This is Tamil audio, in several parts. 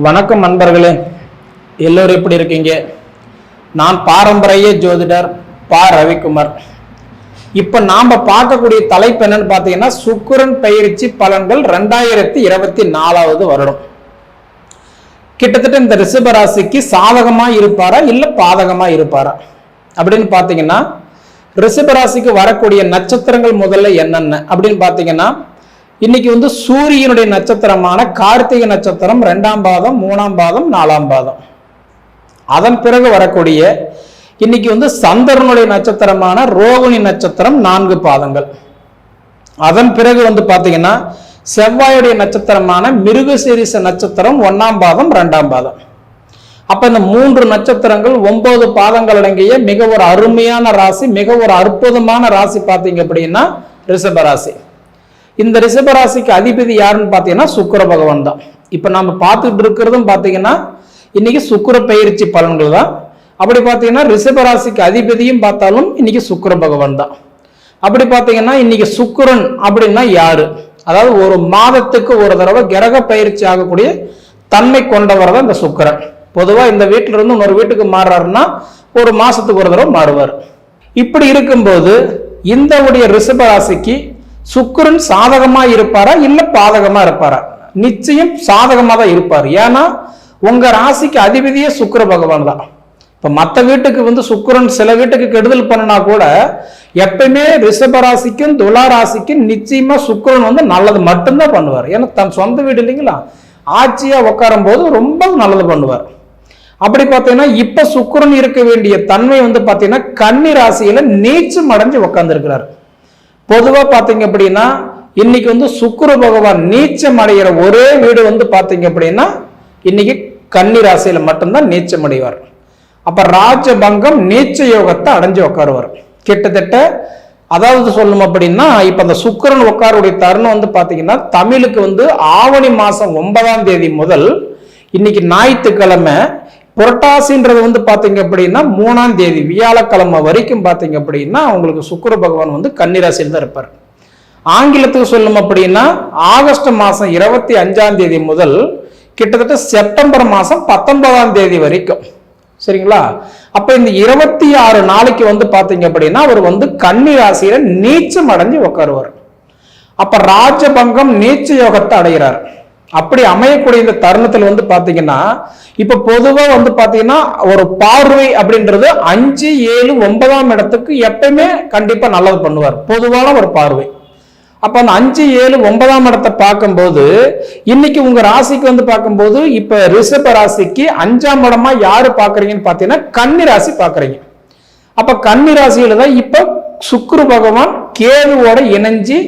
வணக்கம் நண்பர்களே, எல்லோரும் எப்படி இருக்கீங்க? நான் பாரம்பரிய ஜோதிடர் ரவிக்குமார். இப்ப நாம பார்க்கக்கூடிய தலைப்பு என்னன்னு பாத்தீங்கன்னா, சுக்கிரன் பெயர்ச்சி பலன்கள் 2024 வருடம். கிட்டத்தட்ட இந்த ரிஷப ராசிக்கு சாதகமா இருப்பாரா இல்ல பாதகமா இருப்பாரா அப்படின்னு பாத்தீங்கன்னா, ரிஷப ராசிக்கு வரக்கூடிய நட்சத்திரங்கள் முதல்ல என்னென்ன அப்படின்னு பாத்தீங்கன்னா, இன்னைக்கு சூரியனுடைய நட்சத்திரமான கார்த்திகை நட்சத்திரம் 2ஆம் பாதம், 3ஆம் பாதம், 4ஆம் பாதம். அதன் பிறகு வரக்கூடிய இன்னைக்கு சந்திரனுடைய நட்சத்திரமான ரோகிணி நட்சத்திரம் 4 பாதங்கள். அதன் பிறகு பாத்தீங்கன்னா செவ்வாயுடைய நட்சத்திரமான மிருகசீரிஷ நட்சத்திரம் 1ஆம் பாதம், 2ஆம் பாதம். அப்ப இந்த 3 நட்சத்திரங்கள் 9 பாதங்கள் அடங்கிய மிக ஒரு அருமையான ராசி, மிக ஒரு அற்புதமான ராசி பாத்தீங்க அப்படின்னா ரிஷப ராசி. இந்த ரிஷப ராசிக்கு அதிபதி யாருன்னு பாத்தீங்கன்னா சுக்கிர பகவான் தான். இப்ப நாம பார்த்துட்டு இருக்கிறதும் பாத்தீங்கன்னா இன்னைக்கு சுக்கிர பெயர்ச்சி பலன்கள் தான். அப்படி பாத்தீங்கன்னா ரிஷப ராசிக்கு அதிபதியும் பார்த்தாலும் இன்னைக்கு சுக்கிர பகவான் தான். அப்படி பாத்தீங்கன்னா இன்னைக்கு சுக்கிரன் அப்படின்னா யாரு? அதாவது ஒரு மாதத்துக்கு ஒரு தடவை கிரக பயிற்சி ஆகக்கூடிய தன்மை கொண்டவர் தான் இந்த சுக்கிரன். பொதுவா இந்த வீட்டுல இருந்து இன்னொரு வீட்டுக்கு மாறுறாருன்னா ஒரு மாசத்துக்கு ஒரு தடவை மாறுவார். இப்படி இருக்கும்போது இந்த உடைய ரிஷப ராசிக்கு சுக்கிரன் சாதகமா இருப்பாரா இல்ல பாதகமா இருப்பாரா? நிச்சயம் சாதகமா தான் இருப்பார். ஏன்னா உங்க ராசிக்கு அதிபதியே சுக்கிர பகவான் தான். இப்ப மற்ற வீட்டுக்கு சுக்கிரன் சில வீட்டுக்கு கெடுதல் பண்ணனா கூட எப்பயுமே ரிஷப ராசிக்கும் துலா ராசிக்கும் நிச்சயமா சுக்கிரன் நல்லது மட்டும்தான் பண்ணுவார். ஏன்னா தன் சொந்த வீடு இல்லைங்களா, ஆட்சியா உட்காரும் போது ரொம்ப நல்லது பண்ணுவார். அப்படி பார்த்தீங்கன்னா இப்ப சுக்கிரன் இருக்க வேண்டிய தன்மை பாத்தீங்கன்னா கன்னி ராசியில நீச்சம் அடைஞ்சு உட்கார்ந்து இருக்கிறார். பொதுவா பாத்தீங்க அப்படின்னா இன்னைக்கு சுக்கிர பகவான் நீச்சம் அடைகிற ஒரே வீடு பாத்தீங்க அப்படின்னா இன்னைக்கு கன்னி ராசியில மட்டும்தான் நீச்சம் அடைவார். அப்ப ராஜபங்கம் நீச்ச யோகத்தை அடைஞ்சு உட்காருவார். கிட்டத்தட்ட அதாவது சொல்லணும் அப்படின்னா இப்ப அந்த சுக்கிரன் உட்காருடைய தருணம் பாத்தீங்கன்னா தமிழுக்கு ஆவணி மாசம் 9ஆம் தேதி முதல் இன்னைக்கு ஞாயிற்றுக்கிழமை புரட்டாசின்றது பாத்தீங்க அப்படின்னா 3ஆம் தேதி வியாழக்கிழமை வரைக்கும் பாத்தீங்க அப்படின்னா உங்களுக்கு சுக்கிர பகவான் கன்னிராசியில் தான் இருப்பார். ஆங்கிலத்துக்கு சொல்லணும் அப்படின்னா ஆகஸ்ட் மாசம் 25ஆம் தேதி முதல் கிட்டத்தட்ட செப்டம்பர் மாசம் 19ஆம் தேதி வரைக்கும். சரிங்களா? அப்ப இந்த 26 நாளைக்கு பாத்தீங்க அப்படின்னா அவர் கன்னி ராசியில நீச்சம் அடைஞ்சு உட்காருவார். அப்ப ராஜபங்கம் நீச்ச யோகத்தை அடைகிறார். அப்படி அமையக்கூடிய இந்த தருணத்துல பாத்தீங்கன்னா இப்ப பொதுவா பாத்தீங்கன்னா ஒரு பார்வை அப்படின்றது 5, 7, 9ஆம் இடத்துக்கு எப்பயுமே கண்டிப்பா நல்லது பண்ணுவார். பொதுவான ஒரு பார்வை. அப்ப அந்த 5, 7, 9ஆம் இடத்தை பார்க்கும்போது இன்னைக்கு உங்க ராசிக்கு பார்க்கும்போது இப்ப ரிஷப ராசிக்கு 5ஆம் இடமா யாரு பாக்குறீங்கன்னு பாத்தீங்கன்னா கன்னி ராசி பாக்குறீங்க. அப்ப கன்னி ராசியில தான் இப்ப சுக்கிர பகவான் கேதுவோட இணைஞ்சு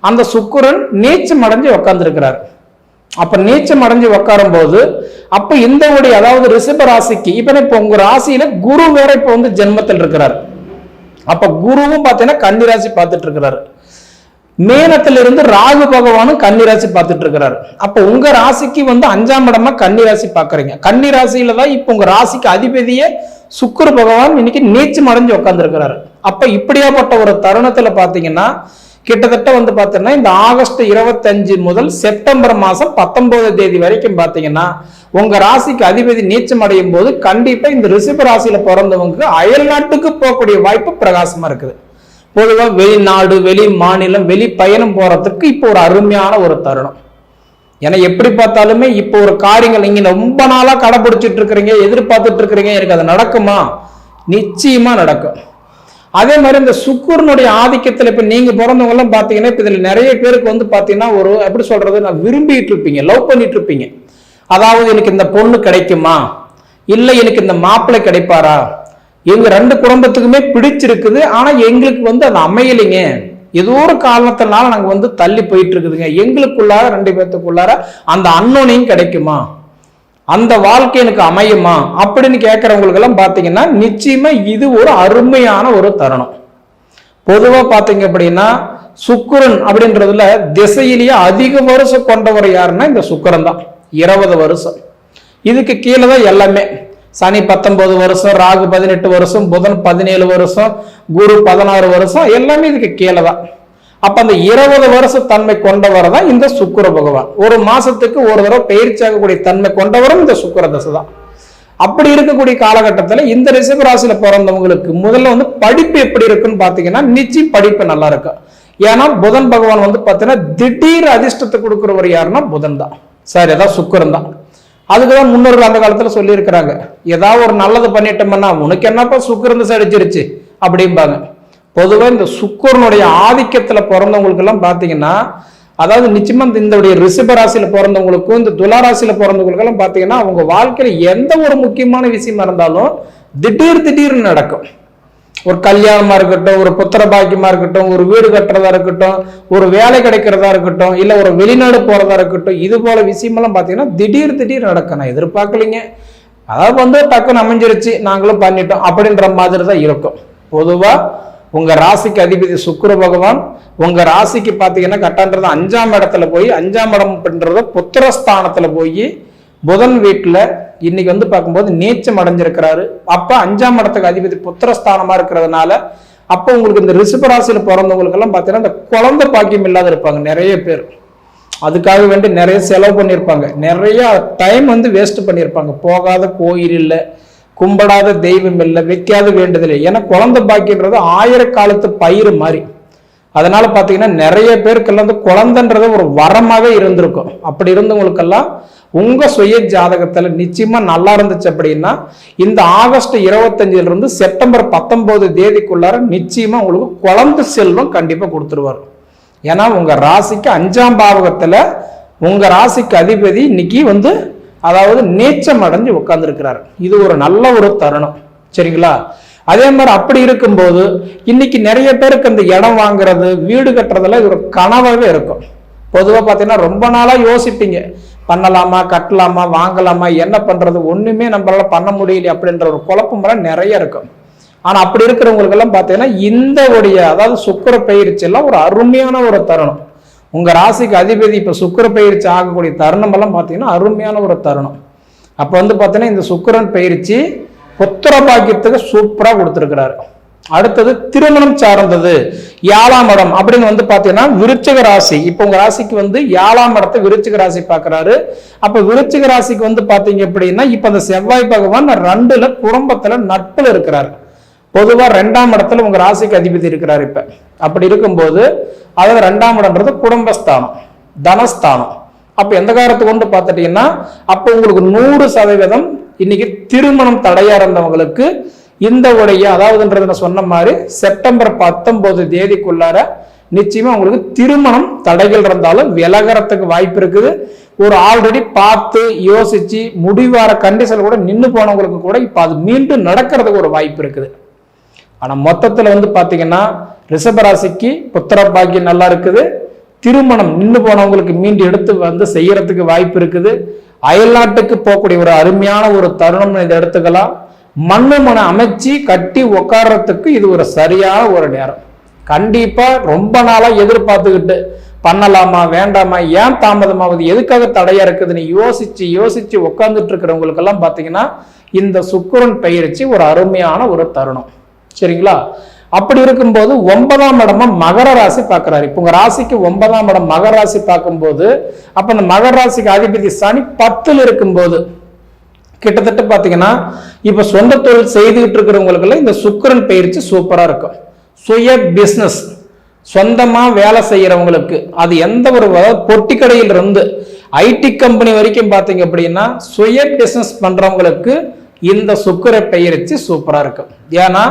அந்த சுக்கிரன் நீச்சம் அடைஞ்சு உட்கார்ந்து இருக்கிறார். அப்ப நீச்சம் அடைஞ்சு உட்காரும் போது அப்ப இந்த உடைய அதாவது ரிஷப ராசிக்கு இப்ப உங்க ராசியில குரு வேற இப்ப ஜென்மத்தில் இருக்கிறார். அப்ப குருவும் பாத்தீங்கன்னா கன்னி ராசி பார்த்துட்டு இருக்கிறாரு. மேனத்திலிருந்து ராகு பகவானும் கன்னி ராசி பார்த்துட்டு இருக்கிறாரு. அப்ப உங்க ராசிக்கு 5ஆம் இடமா கன்னி ராசி பாக்குறீங்க. கன்னி ராசியில தான் இப்ப உங்க ராசிக்கு அதிபதியே சுக்கிர பகவான் இன்னைக்கு நீச்சம் அடைஞ்சு உட்கார்ந்து இருக்கிறாரு. அப்ப இப்படியாப்பட்ட ஒரு தருணத்துல பாத்தீங்கன்னா கிட்டத்தட்ட பாத்தீங்கன்னா இந்த ஆகஸ்ட் 25 முதல் செப்டம்பர் மாசம் 19ஆம் தேதி வரைக்கும் பாத்தீங்கன்னா உங்க ராசிக்கு அதிபதி நீச்சம் அடையும் போது கண்டிப்பா இந்த ரிஷப ராசியில பிறந்தவங்க அயல் நாட்டுக்கு போகக்கூடிய வாய்ப்பு பிரகாசமா இருக்குது. பொதுவா வெளிநாடு, வெளி மாநிலம், வெளி பயணம் போறதுக்கு இப்போ ஒரு அருமையான ஒரு தருணம். ஏன்னா எப்படி பார்த்தாலுமே இப்போ ஒரு காரியங்கள் நீங்க ரொம்ப நாளா கடைபிடிச்சிட்டு இருக்கிறீங்க, எதிர்பார்த்துட்டு இருக்கிறீங்க, எனக்கு அது நடக்குமா? நிச்சயமா நடக்கும். அதே மாதிரி இந்த சுக்கிரனுடைய ஆதிக்கத்துல இப்ப நீங்க பிறந்தவங்க எல்லாம் பாத்தீங்கன்னா இப்ப இதுல நிறைய பேருக்கு பாத்தீங்கன்னா ஒரு எப்படி சொல்றது, நான் விரும்பிட்டு இருப்பீங்க, லவ் பண்ணிட்டு இருப்பீங்க. அதாவது எனக்கு இந்த பொண்ணு கிடைக்குமா, இல்ல எனக்கு இந்த மாப்பிள்ளை கிடைப்பாரா, எங்க 2 குடும்பத்துக்குமே பிடிச்சிருக்குது, ஆனா எங்களுக்கு அது அமையலைங்க, ஏதோ ஒரு காரணத்தினால நாங்க தள்ளி போயிட்டு இருக்குதுங்க, எங்களுக்குள்ளார 2 பேத்துக்குள்ளார அந்த அன்னோனையும் கிடைக்குமா, அந்த வாழ்க்கை எனக்கு அமையுமா அப்படின்னு கேட்கறவங்களுக்கு எல்லாம் பாத்தீங்கன்னா நிச்சயமா இது ஒரு அருமையான ஒரு தருணம். பொதுவா பாத்தீங்க அப்படின்னா சுக்கிரன் அப்படின்றதுல திசையிலேயே அதிக வருஷம் கொண்டவர் யாருன்னா இந்த சுக்கிரன் தான். 20 வருஷம். இதுக்கு கீழே தான் எல்லாமே. சனி 19 வருஷம், ராகு 18 வருஷம், புதன் 17 வருஷம், குரு 16 வருஷம், எல்லாமே இதுக்கு கீழே தான். அப்ப அந்த 20 வருஷ தன்மை கொண்டவர் தான் இந்த சுக்கிர பகவான். ஒரு மாசத்துக்கு ஒரு தடவை பயிற்சி ஆகக்கூடிய தன்மை கொண்டவரும் இந்த சுக்கிர தசை தான். அப்படி இருக்கக்கூடிய காலகட்டத்தில் இந்த ரிஷப ராசியில பிறந்தவங்களுக்கு முதல்ல வந்து படிப்பு எப்படி இருக்குன்னு பாத்தீங்கன்னா நிச்சயம் படிப்பு நல்லா இருக்கும். ஏன்னா புதன் பகவான் வந்து பாத்தீங்கன்னா திடீர் அதிர்ஷ்டத்தை கொடுக்கிறவர் யாருன்னா புதன் தான், சார் ஏதாவது சுக்கிரன் தான். அதுக்குதான் முன்னோர்கள் அந்த காலத்துல சொல்லி இருக்கிறாங்க, ஏதாவது ஒரு நல்லது பண்ணிட்டோம்னா உனக்கு என்னப்பா சுக்கிரன் தசை அடிச்சிருச்சு அப்படிம்பாங்க. பொதுவா இந்த சுக்கிரனுடைய ஆதிக்கத்துல பிறந்தவங்களுக்கு எல்லாம் பாத்தீங்கன்னா, அதாவது நிச்சயமா இந்த ரிஷப ராசியில பிறந்தவங்களுக்கும் இந்த துலா ராசியில பிறந்தவங்களுக்கு எல்லாம் பாத்தீங்கன்னா அவங்க வாழ்க்கையில எந்த ஒரு முக்கியமான விஷயமா இருந்தாலும் திடீர்னு நடக்கும். ஒரு கல்யாணமா இருக்கட்டும், ஒரு புத்திர பாக்கியமா இருக்கட்டும், ஒரு வீடு கட்டுறதா இருக்கட்டும், ஒரு வேலை கிடைக்கிறதா இருக்கட்டும், இல்ல ஒரு வெளிநாடு போறதா இருக்கட்டும், இது போல விஷயமெல்லாம் பாத்தீங்கன்னா திடீர் நடக்கும். நான் எதிர்பார்க்கலைங்க, அதாவது வந்து டக்குன்னு அமைஞ்சிருச்சு, நாங்களும் பண்ணிட்டோம் அப்படின்ற மாதிரி தான் இருக்கும். பொதுவா உங்க ராசிக்கு அதிபதி சுக்கிர பகவான் உங்க ராசிக்கு பாத்தீங்கன்னா கட்டான்றது 5ஆம் இடத்துல போய், 5ஆம் இடம் அப்படின்றத புத்திரஸ்தானத்துல போய் புதன் வீட்டுல இன்னைக்கு வந்து பார்க்கும்போது நீச்சம் அடைஞ்சிருக்கிறாரு. அப்ப 5ஆம் இடத்துக்கு அதிபதி புத்திரஸ்தானமா இருக்கிறதுனால அப்ப உங்களுக்கு இந்த ரிஷப ராசியில பிறந்தவங்களுக்கு எல்லாம் பாத்தீங்கன்னா இந்த குழந்தை பாக்கியம் இல்லாத இருப்பாங்க நிறைய பேர். அதுக்காக வேண்டி நிறைய செலவு பண்ணியிருப்பாங்க, நிறைய டைம் வந்து வேஸ்ட் பண்ணியிருப்பாங்க. போகாத கோயில் இல்லை, கும்பிடாத தெய்வம் இல்லை, வைக்காத வேண்டுதல். ஏன்னா குழந்தை பாக்கின்றது 1000 காலத்து பயிர் மாதிரி. அதனால பாத்தீங்கன்னா நிறைய பேருக்கெல்லாம் வந்து குழந்தைன்றது ஒரு வரமாவே இருந்திருக்கும். அப்படி இருந்தவங்களுக்கெல்லாம் உங்க சுய ஜாதகத்துல நிச்சயமா நல்லா இருந்துச்சு அப்படின்னா இந்த ஆகஸ்ட் 25 இருந்து செப்டம்பர் 19 தேதிக்குள்ளார நிச்சயமா உங்களுக்கு குழந்தை செல்வம் கண்டிப்பா கொடுத்துருவார். ஏன்னா உங்க ராசிக்கு 5ஆம் பாவகத்துல உங்க ராசிக்கு அதிபதி இன்னைக்கு வந்து அதாவது நீச்சம் அடைஞ்சு உட்கார்ந்துருக்கிறார். இது ஒரு நல்ல ஒரு தருணம், சரிங்களா? அதே மாதிரி அப்படி இருக்கும்போது இன்னைக்கு நிறைய பேருக்கு அந்த இடம் வாங்குறது வீடு கட்டுறதெல்லாம் இது ஒரு கனவாவே இருக்கும். பொதுவாக பார்த்தீங்கன்னா ரொம்ப நாளா யோசிப்பீங்க, பண்ணலாமா கட்டலாமா வாங்கலாமா என்ன பண்றது, ஒண்ணுமே நம்மளால பண்ண முடியல அப்படின்ற ஒரு குழப்பம் நிறைய இருக்கும். ஆனா அப்படி இருக்கிறவங்களுக்கு எல்லாம் பார்த்தீங்கன்னா இந்த உடைய அதாவது சுக்கிர பயிற்சி எல்லாம் ஒரு அருமையான ஒரு தருணம். உங்க ராசிக்கு அதிபதி இப்ப சுக்கிர பயிற்சி ஆகக்கூடிய தருணம் எல்லாம் பார்த்தீங்கன்னா அருமையான ஒரு தருணம். அப்ப வந்து பார்த்தீங்கன்னா இந்த சுக்கிரன் பயிற்சி புத்திர பாக்கியத்துக்கு சூப்பரா கொடுத்திருக்கிறாரு. அடுத்தது திருமணம் சார்ந்தது 7ஆம் இடம் அப்படின்னு வந்து பாத்தீங்கன்னா விருச்சிக ராசி. இப்ப உங்க ராசிக்கு வந்து 7ஆம் இடத்தை விருச்சிக ராசி பாக்குறாரு. அப்ப விருச்சிக ராசிக்கு வந்து பாத்தீங்க அப்படின்னா இப்ப அந்த செவ்வாய் பகவான் 2ல குடும்பத்துல நட்புல இருக்கிறாரு. பொதுவா 2ஆம் இடத்துல உங்க ராசிக்கு அதிபதி இருக்கிறாரு. இப்ப அப்படி இருக்கும்போது அதாவது 2ஆம் இடம்ன்றது குடும்பஸ்தானம், தனஸ்தானம். அப்ப எந்த காலத்துக்கு கொண்டு பார்த்துட்டீங்கன்னா அப்ப உங்களுக்கு 100% இன்னைக்கு திருமணம் தடையா இருந்தவங்களுக்கு இந்த உடைய அதாவதுன்றது நான் சொன்ன மாதிரி செப்டம்பர் 19 தேதிக்குள்ளார நிச்சயமா உங்களுக்கு திருமணம் தடைகள் இருந்தாலும் விலகறதுக்கு வாய்ப்பு இருக்குது. ஒரு ஆல்ரெடி பார்த்து யோசிச்சு முடிவார கண்டிஷன் கூட நின்று போனவங்களுக்கு கூட இப்ப அது மீண்டும் நடக்கிறதுக்கு ஒரு வாய்ப்பு இருக்குது. ஆனா மொத்தத்துல வந்து பாத்தீங்கன்னா ரிஷபராசிக்கு புத்திர பாக்கியம் நல்லா இருக்குது. திருமணம் நின்று போனவங்களுக்கு மீண்டும் எடுத்து வந்து செய்யறதுக்கு வாய்ப்பு இருக்குது. அயல்நாட்டுக்கு போகக்கூடிய ஒரு அருமையான ஒரு தருணம் இதை எடுத்துக்கலாம். மனை அமைச்சு கட்டி உட்கார்றதுக்கு இது ஒரு சரியான ஒரு நேரம். கண்டிப்பா ரொம்ப நாளா எதிர்பார்த்துக்கிட்டு பண்ணலாமா வேண்டாமா ஏன் தாமதமாவது எதுக்காக தடையா இருக்குதுன்னு யோசிச்சு உட்கார்ந்துட்டு இருக்கிறவங்களுக்கு எல்லாம் பாத்தீங்கன்னா இந்த சுக்கிரன் பயிற்சி ஒரு அருமையான ஒரு தருணம், சரிங்களா? அப்படி இருக்கும்போது 9ஆம் இடமா மகர ராசி பார்க்கிறாரு. இப்ப உங்க ராசிக்கு 9ஆம் இடம் மகர ராசி பார்க்கும்போது அப்ப இந்த மகர ராசிக்கு அதிபதி சனி 10ல் இருக்கும்போது கிட்டத்தட்ட பாத்தீங்கன்னா இப்ப சொந்த தொழில் செய்துகிட்டு இருக்கிறவங்களுக்கு இந்த சுக்கிரன் பயிற்சி சூப்பரா இருக்கும். சுய பிசினஸ் சொந்தமா வேலை செய்யறவங்களுக்கு அது எந்த ஒரு பொட்டி கடையில் இருந்து ஐடி கம்பெனி வரைக்கும் பாத்தீங்க அப்படின்னா சுய பிசினஸ் பண்றவங்களுக்கு இந்த சுக்கிர பயிற்சி சூப்பரா இருக்கும். ஏன்னா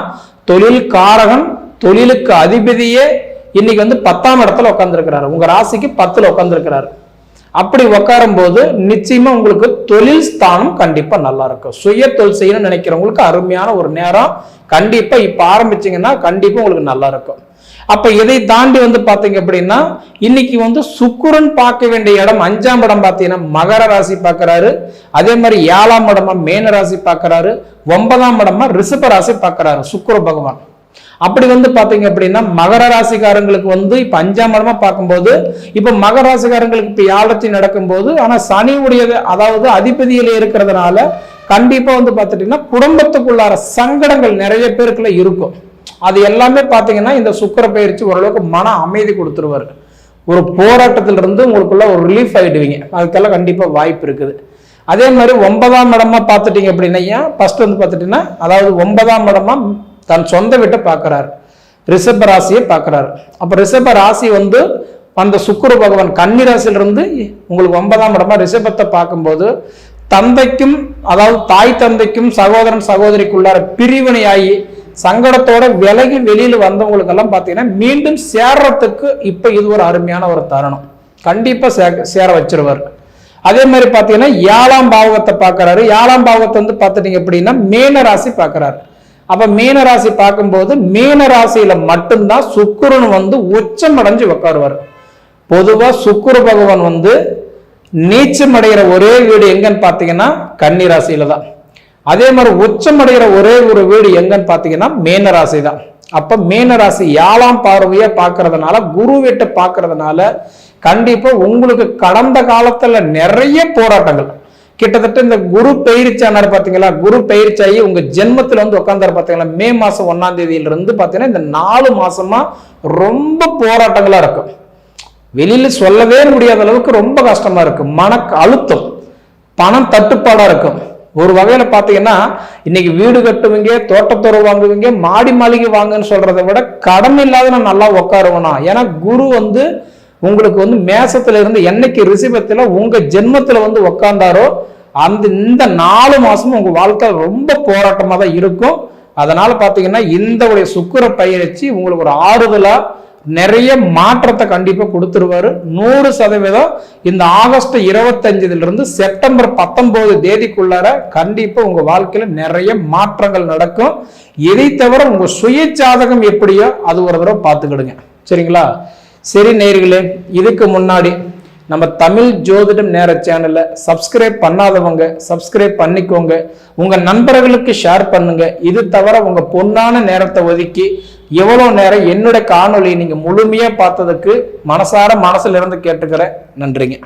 தொழில் காரகன் தொழிலுக்கு அதிபதியே இன்னைக்கு வந்து 10ஆம் இடத்துல உட்கார்ந்துருக்கிறாரு. உங்க ராசிக்கு 10ல் உட்கார்ந்துருக்கிறாரு. அப்படி உட்காரும் போது நிச்சயமா உங்களுக்கு தொழில் ஸ்தானம் கண்டிப்பா நல்லா இருக்கும். சுய தொழில் செய்யணும்னு நினைக்கிறவங்களுக்கு அருமையான ஒரு நேரம். கண்டிப்பா இப்ப ஆரம்பிச்சீங்கன்னா கண்டிப்பா உங்களுக்கு நல்லா இருக்கும். அப்ப இதை தாண்டி வந்து பாத்தீங்க அப்படின்னா இன்னைக்கு வந்து சுக்கிரன் பார்க்க வேண்டிய இடம் 5ஆம் இடம் பாத்தீங்கன்னா மகர ராசி பார்க்கிறாரு. அதே மாதிரி 7ஆம் இடமா மேன ராசி பார்க்கிறாரு. 9ஆம் இடமா ரிஷப ராசி பார்க்கிறாரு சுக்கிர பகவான். அப்படி வந்து பாத்தீங்க அப்படின்னா மகர ராசிக்காரங்களுக்கு வந்து இப்ப 5ஆம் இடமா பார்க்கும்போது இப்ப மகர ராசிக்காரங்களுக்கு இப்ப 7 நடக்கும்போது ஆனா சனி உடையது அதாவது அதிபதியில இருக்கிறதுனால கண்டிப்பா வந்து பாத்துட்டீங்கன்னா குடும்பத்துக்குள்ளார சங்கடங்கள் நிறைய பேருக்குள்ள இருக்கும். அது எல்லாமே பார்த்தீங்கன்னா இந்த சுக்கிர பயிற்சி ஓரளவுக்கு மன அமைதி கொடுத்துருவாரு. ஒரு போராட்டத்திலிருந்து உங்களுக்குள்ள ஒரு ரிலீஃப் ஆகிடுவீங்க. அதுக்கெல்லாம் கண்டிப்பாக வாய்ப்பு இருக்குது. அதே மாதிரி 9ஆம் இடமா பார்த்துட்டீங்க அப்படின்னா, ஃபர்ஸ்ட் வந்து பார்த்துட்டீங்கன்னா, அதாவது 9ஆம் இடமா தன் சொந்த வீட்டை பார்க்குறாரு, ரிஷப ராசியை பார்க்குறாரு. அப்போ ரிஷப ராசி வந்து அந்த சுக்கிர பகவான் கன்னி ராசியிலிருந்து உங்களுக்கு 9ஆம் இடமா ரிஷபத்தை பார்க்கும்போது தந்தைக்கும், அதாவது தாய் தந்தைக்கும் சகோதரன் சகோதரிக்குள்ளார பிரிவினையாகி சங்கடத்தோட விலகி வெளியில வந்தவங்களுக்கு எல்லாம் பார்த்தீங்கன்னா மீண்டும் சேர்றதுக்கு இப்ப இது ஒரு அருமையான ஒரு தருணம். கண்டிப்பா சேர வச்சிருவார். அதே மாதிரி பார்த்தீங்கன்னா 7ஆம் பாவகத்தை பார்க்கறாரு. 7ஆம் பாவகத்தை வந்து பார்த்துட்டீங்க அப்படின்னா மீன ராசி பார்க்கறாரு. அப்ப மீன ராசி பார்க்கும்போது மீன ராசியில மட்டும்தான் சுக்கிரன் வந்து உச்சம் அடைஞ்சு உட்காருவார். பொதுவா சுக்கிர பகவான் வந்து நீச்சம் அடைகிற ஒரே வீடு எங்கன்னு பார்த்தீங்கன்னா கன்னி ராசியில தான். அதே மாதிரி உச்சம் அடைகிற ஒரே ஒரு வீடு எங்கன்னு பார்த்தீங்கன்னா மீன ராசி தான். அப்ப மீன ராசி 7ஆம் பார்வையை பார்க்கறதுனால, குரு வீட்டை பார்க்கறதுனால கண்டிப்பா உங்களுக்கு கடந்த காலத்துல நிறைய போராட்டங்கள், கிட்டத்தட்ட இந்த குரு பயிற்சியானார் பார்த்தீங்களா, குரு பயிற்சியாகி உங்க ஜென்மத்துல வந்து உட்கார்ந்தாரு பார்த்தீங்களா, மே மாசம் 1ஆம் தேதியிலிருந்து பார்த்தீங்கன்னா இந்த 4 மாசமா ரொம்ப போராட்டங்களா இருக்கும். வெளியில சொல்லவே முடியாத அளவுக்கு ரொம்ப கஷ்டமா இருக்கு. மன அழுத்தம், பணம் தட்டுப்பாடா இருக்கும். ஒரு வகையில பாத்தீங்கன்னா இன்னைக்கு வீடு கட்டுவீங்க, தோட்டத்துறை வாங்குவீங்க, மாடி மாளிகை வாங்குன்னு சொல்றதை விட கடன் இல்லாத நான் நல்லா உட்காருவேனா. ஏன்னா குரு வந்து உங்களுக்கு வந்து மேசத்துல இருந்து என்னைக்கு ரிஷபத்துல உங்க ஜென்மத்துல வந்து உட்கார்ந்தாரோ இந்த 4 மாசமும் உங்க வாழ்க்கை ரொம்ப போராட்டமா தான் இருக்கும். அதனால பாத்தீங்கன்னா இந்த சுக்கிர பயிற்சி உங்களுக்கு ஒரு ஆறுதலா நிறைய மாற்றத்தை கண்டிப்பா கொடுத்துருவாரு. 100% இந்த ஆகஸ்ட் 25 இருந்து செப்டம்பர் 19 தேதிக்குள்ளார கண்டிப்பா உங்க வாழ்க்கையில நிறைய மாற்றங்கள் நடக்கும். இதை தவிர உங்க சுய ஜாதகம் எப்படியோ அது ஒரு தடவை பார்த்துக்கிடுங்க. சரிங்களா? சரி நேயர்களே, இதுக்கு முன்னாடி நம்ம தமிழ் ஜோதிடம் நேர சேனலை சப்ஸ்கிரைப் பண்ணாதவங்க சப்ஸ்கிரைப் பண்ணிக்கோங்க. உங்க நண்பர்களுக்கு ஷேர் பண்ணுங்க. இது தவிர உங்க பொன்னான நேரத்தை ஒதுக்கி எவ்வளவு நேரம் என்னோட காணொலியை நீங்க முழுமையா பார்த்ததுக்கு மனசார மனசுல இருந்து கேட்டுக்கிறேன். நன்றிங்க.